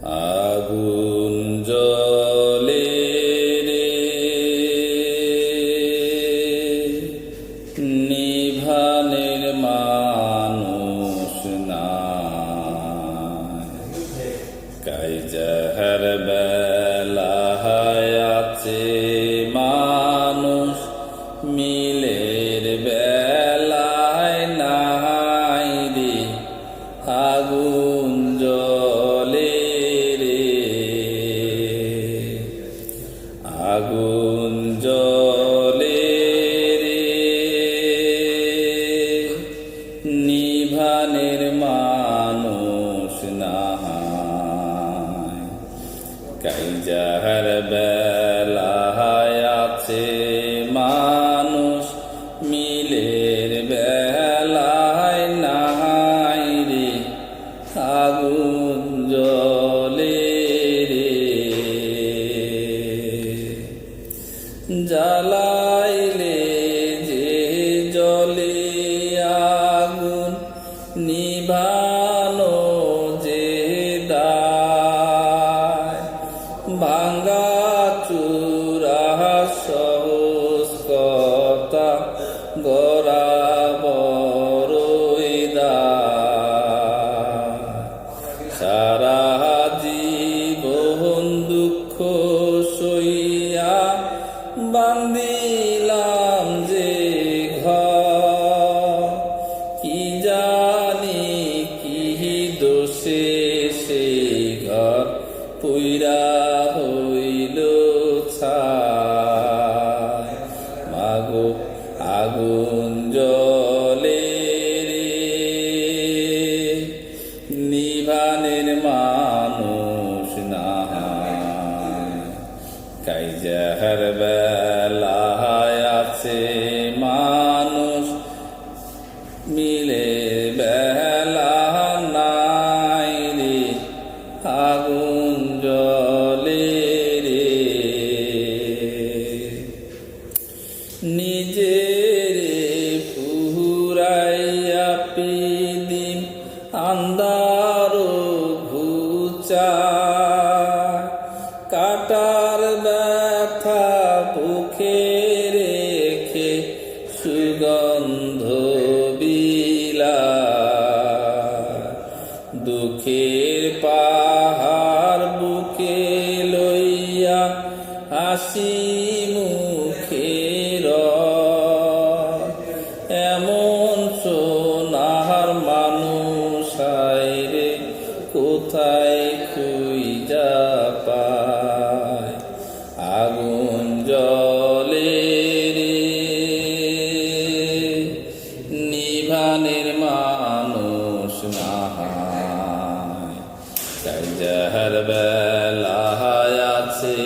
আগুন জ্বলে রে, নিভানের মানুষ নাই। কাইজাহার বেলায় আছে মানুষ, মিলের বেলায় নাই রে। আগুন জ্বলে রে, আগুন জ্বলে রে, নিভানের মানুষ নাই। কাইজাহার বেলায় আছে মানুষ, মিলের বেলায় নাই রে। আগুন জ্বলে রে, জ্বালাইলে যে জ্বলে আগুন, নিভানো যে দায়। ভাঙ্গা চূড়া সহজ কথা, গড়া বড়ই দায়। সারা জীবন দুঃখ সইয়া বান্দিলাম যে ঘর, কি জানি কি দোষে সেই ঘর পুইরা হইল ছাই। মাগো আগুন জ্বলে রে, নিভানের মানুষ নাই। কাইজাহার বেলায় আছে মানুষ, মিলে বেলা নাই রে। আগুন জ্বলে রে, নিজের পুরাইয়া পিদিম আন্দার ঘুচা। কাটার ব্যথা বুকে রেখে সুগন্ধ বিলা। দুঃখের পাহাড় বুকে লইয়া হাসি মুখের, এমন সোনার মানুষ রে কোথায় খুঁজা পায়। আগুন জ্বলে রে, নিভানের মানুষ নাই। কাইজাহার বেলায় আছে